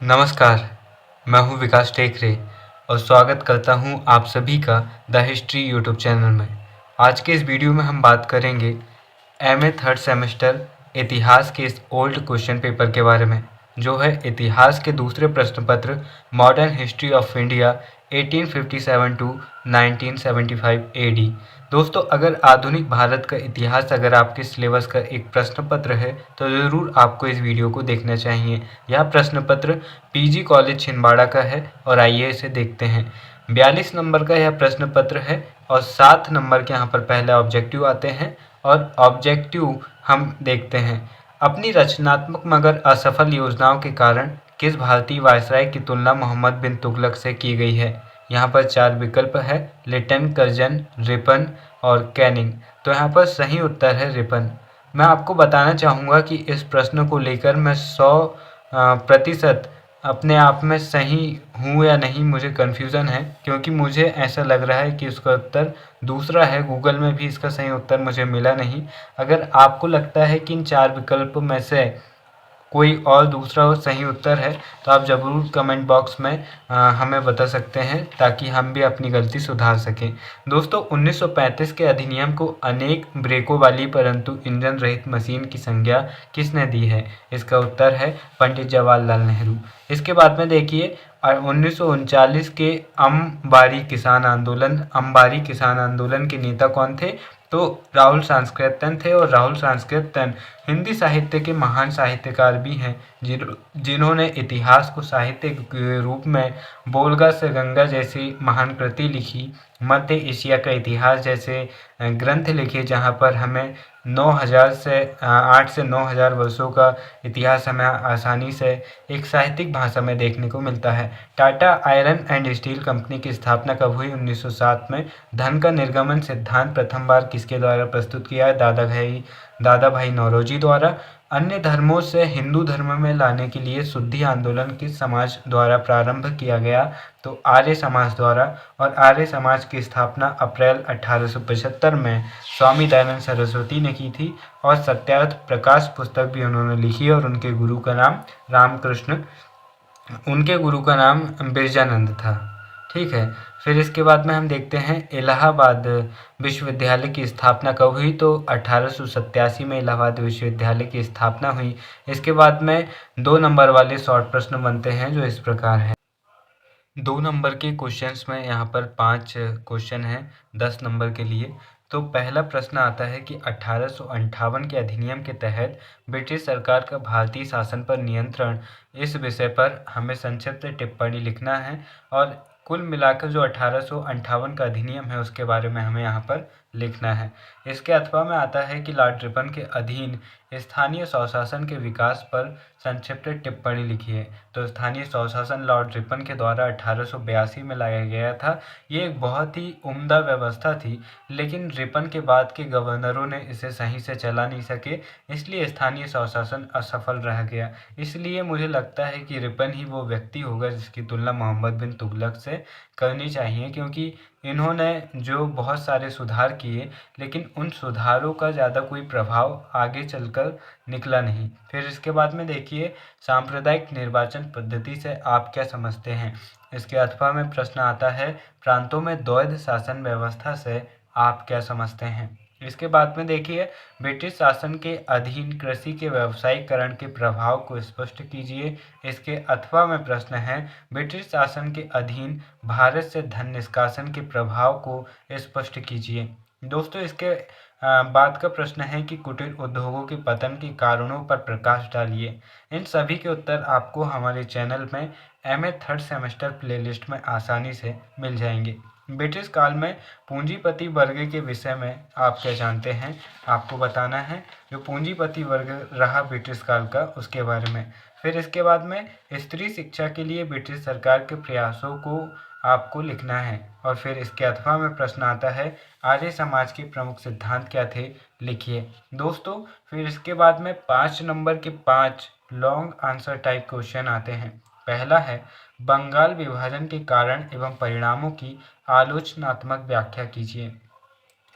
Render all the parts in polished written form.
नमस्कार, मैं हूं विकास टेकरे और स्वागत करता हूं आप सभी का द हिस्ट्री यूट्यूब चैनल में। आज के इस वीडियो में हम बात करेंगे एमए थर्ड सेमेस्टर इतिहास के इस ओल्ड क्वेश्चन पेपर के बारे में, जो है इतिहास के दूसरे प्रश्न पत्र modern history of India 1857 to 1975 AD. दोस्तों, अगर आधुनिक भारत का इतिहास अगर आपके सिलेबस का एक प्रश्न पत्र है तो ज़रूर आपको इस वीडियो को देखना चाहिए। यह प्रश्न पत्र पीजी कॉलेज छिंदवाड़ा का है और आइए इसे देखते हैं। 42 नंबर का यह प्रश्न पत्र है और 7 नंबर के यहाँ पर पहले ऑब्जेक्टिव आते हैं और ऑब्जेक्टिव हम देखते हैं। अपनी रचनात्मक मगर असफल योजनाओं के कारण किस भारतीय वायसराय की तुलना मोहम्मद बिन तुगलक से की गई है? यहाँ पर 4 विकल्प है, लिटन, कर्जन, रिपन और कैनिंग। तो यहाँ पर सही उत्तर है रिपन। मैं आपको बताना चाहूँगा कि इस प्रश्न को लेकर मैं 100% अपने आप में सही हूँ या नहीं, मुझे कन्फ्यूज़न है, क्योंकि मुझे ऐसा लग रहा है कि इसका उत्तर दूसरा है। गूगल में भी इसका सही उत्तर मुझे मिला नहीं। अगर आपको लगता है कि इन 4 विकल्पों में से कोई और दूसरा सही उत्तर है तो आप ज़रूर कमेंट बॉक्स में हमें बता सकते हैं, ताकि हम भी अपनी गलती सुधार सकें। दोस्तों, 1935 के अधिनियम को अनेक ब्रेकों वाली परंतु इंजन रहित मशीन की संज्ञा किसने दी है? इसका उत्तर है पंडित जवाहरलाल नेहरू। इसके बाद में देखिए 1939 के अंबारी किसान आंदोलन के नेता कौन थे? तो राहुल सांस्कृत्यन थे, और राहुल सांस्कृत्यन हिंदी साहित्य के महान साहित्यकार भी हैं, जिन्होंने इतिहास को साहित्य के रूप में बोलगा से गंगा जैसी महान कृति लिखी, मध्य एशिया का इतिहास जैसे ग्रंथ लिखे, जहाँ पर हमें 8 से 9000 वर्षों का इतिहास हमें आसानी से एक साहित्यिक भाषा में देखने को मिलता है। Tata iron and steel company की स्थापना कब हुई? 1907 में। धन का निर्गमन सिद्धांत प्रथम बार किसके द्वारा प्रस्तुत किया है? दादा भाई नौरोजी द्वारा। अन्य धर्मों से हिंदू धर्म में लाने के लिए शुद्धि आंदोलन किस समाज द्वारा प्रारंभ किया गया? तो आर्य समाज द्वारा। और आर्य समाज की स्थापना अप्रैल 1875 में स्वामी दयानंद सरस्वती ने की थी, और सत्यार्थ प्रकाश पुस्तक भी उन्होंने लिखी, और उनके गुरु का नाम बिरजानंद था। ठीक है, फिर इसके बाद में हम देखते हैं इलाहाबाद विश्वविद्यालय की स्थापना कब हुई? तो 1887 में इलाहाबाद विश्वविद्यालय की स्थापना हुई। इसके बाद में 2 नंबर वाले शॉर्ट प्रश्न बनते हैं, जो इस प्रकार है। 2 नंबर के क्वेश्चंस में यहाँ पर 5 क्वेश्चन हैं 10 नंबर के लिए। तो पहला प्रश्न आता है कि 1858 के अधिनियम के तहत ब्रिटिश सरकार का भारतीय शासन पर नियंत्रण, इस विषय पर हमें संक्षिप्त टिप्पणी लिखना है, और कुल मिलाकर जो 1858 का अधिनियम है उसके बारे में हमें यहाँ पर लिखना है। इसके अथवा में आता है कि लॉर्ड रिपन के अधीन स्थानीय स्वशासन के विकास पर संक्षिप्त टिप्पणी लिखिए। तो स्थानीय स्वशासन लॉर्ड रिपन के द्वारा 1882 में लाया गया था। ये एक बहुत ही उम्दा व्यवस्था थी, लेकिन रिपन के बाद के गवर्नरों ने इसे सही से चला नहीं सके, इसलिए स्थानीय स्वशासन असफल रह गया। इसलिए मुझे लगता है कि रिपन ही वो व्यक्ति होगा जिसकी तुलना मोहम्मद बिन तुगलक से करनी चाहिए, क्योंकि इन्होंने जो बहुत सारे सुधार किए, लेकिन उन सुधारों का ज़्यादा कोई प्रभाव आगे चलकर निकला नहीं। फिर इसके बाद में देखिए सांप्रदायिक निर्वाचन पद्धति से आप क्या समझते हैं? इसके अथवा में प्रश्न आता है प्रांतों में द्वैध शासन व्यवस्था से आप क्या समझते हैं? इसके बाद में देखिए ब्रिटिश शासन के अधीन कृषि के व्यावसायीकरण के प्रभाव को स्पष्ट कीजिए। इसके अथवा में प्रश्न है ब्रिटिश शासन के अधीन भारत से धन निष्कासन के प्रभाव को स्पष्ट कीजिए। दोस्तों, इसके बाद का प्रश्न है कि कुटीर उद्योगों के पतन के कारणों पर प्रकाश डालिए। इन सभी के उत्तर आपको हमारे चैनल में एमए थर्ड सेमेस्टर प्लेलिस्ट में आसानी से मिल जाएंगे। ब्रिटिश काल में पूंजीपति वर्ग के विषय में आप क्या जानते हैं? आपको बताना है जो पूंजीपति वर्ग रहा ब्रिटिश काल का, उसके बारे में। फिर इसके बाद में स्त्री शिक्षा के लिए ब्रिटिश सरकार के प्रयासों को आपको लिखना है, और फिर इसके अथवा में प्रश्न आता है आर्य समाज के प्रमुख सिद्धांत क्या थे? लिखिए। दोस्तों, फिर इसके बाद में 5 नंबर के 5 लॉन्ग आंसर टाइप क्वेश्चन आते हैं। पहला है बंगाल विभाजन के कारण एवं परिणामों की आलोचनात्मक व्याख्या कीजिए।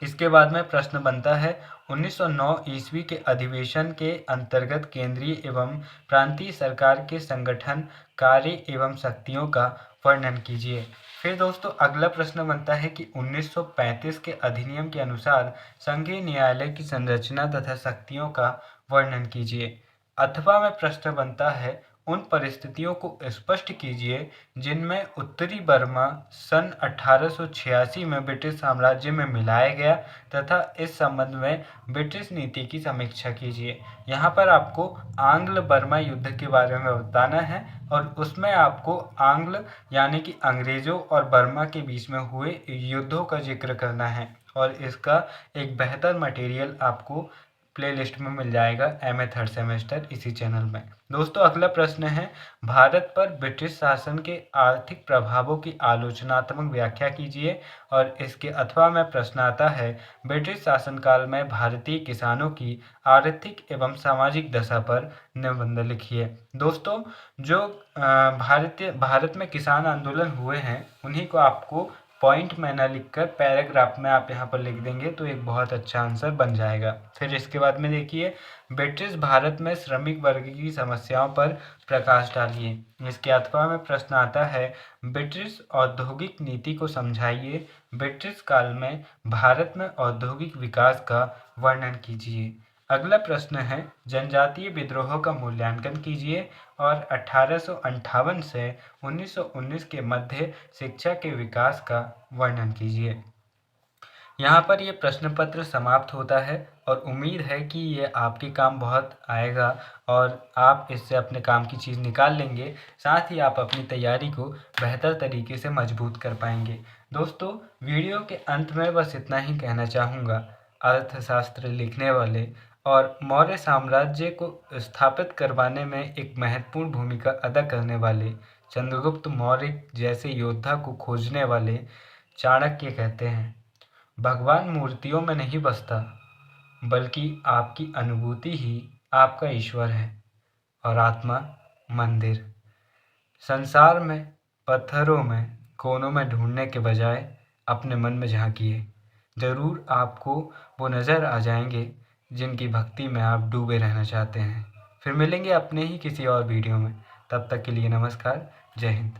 इसके बाद में प्रश्न बनता है 1909 ईस्वी के अधिवेशन के अंतर्गत केंद्रीय एवं प्रांतीय सरकार के संगठन, कार्य एवं शक्तियों का वर्णन कीजिए। फिर दोस्तों अगला प्रश्न बनता है कि 1935 के अधिनियम के अनुसार संघीय न्यायालय की संरचना तथा शक्तियों का वर्णन कीजिए। अथवा में प्रश्न बनता है उन परिस्थितियों को स्पष्ट कीजिए जिनमें उत्तरी बर्मा सन 1886 में ब्रिटिश साम्राज्य में मिलाया गया तथा इस संबंध में ब्रिटिश नीति की समीक्षा कीजिए। यहाँ पर आपको आंग्ल बर्मा युद्ध के बारे में बताना है और उसमें आपको आंग्ल यानी कि अंग्रेजों और बर्मा के बीच में हुए युद्धों का जिक्र करना है और इसका एक बेहतर मटेरियल आपको प्लेलिस्ट में मिल जाएगा एमए थर्ड सेमेस्टर इसी चैनल में। दोस्तों अगला प्रश्न है भारत पर ब्रिटिश शासन के आर्थिक प्रभावों की आलोचनात्मक व्याख्या कीजिए और इसके अथवा में प्रश्न आता है ब्रिटिश शासनकाल में भारतीय किसानों की आर्थिक एवं सामाजिक दशा पर निबंध लिखिए। दोस्तों जो भारत में किसान आंदोलन हुए हैं उन्हीं को आपको पॉइंट में ना लिखकर पैराग्राफ में आप यहाँ पर लिख देंगे तो एक बहुत अच्छा आंसर बन जाएगा। फिर इसके बाद में देखिए ब्रिटिश भारत में श्रमिक वर्ग की समस्याओं पर प्रकाश डालिए। इसके अथवा में प्रश्न आता है ब्रिटिश औद्योगिक नीति को समझाइए। ब्रिटिश काल में भारत में औद्योगिक विकास का वर्णन कीजिए। अगला प्रश्न है जनजातीय विद्रोह का मूल्यांकन कीजिए और 1858 से 1919 के मध्य शिक्षा के विकास का वर्णन कीजिए। यहाँ पर ये प्रश्न पत्र समाप्त होता है और उम्मीद है कि ये आपके काम बहुत आएगा और आप इससे अपने काम की चीज़ निकाल लेंगे, साथ ही आप अपनी तैयारी को बेहतर तरीके से मजबूत कर पाएंगे। दोस्तों वीडियो के अंत में बस इतना ही कहना चाहूँगा, अर्थशास्त्र लिखने वाले और मौर्य साम्राज्य को स्थापित करवाने में एक महत्वपूर्ण भूमिका अदा करने वाले चंद्रगुप्त मौर्य जैसे योद्धा को खोजने वाले चाणक्य कहते हैं भगवान मूर्तियों में नहीं बसता बल्कि आपकी अनुभूति ही आपका ईश्वर है और आत्मा मंदिर। संसार में पत्थरों में कोनों में ढूंढने के बजाय अपने मन में झांकिए, ज़रूर आपको वो नज़र आ जाएंगे जिनकी भक्ति में आप डूबे रहना चाहते हैं। फिर मिलेंगे अपने ही किसी और वीडियो में, तब तक के लिए नमस्कार, जय हिंद।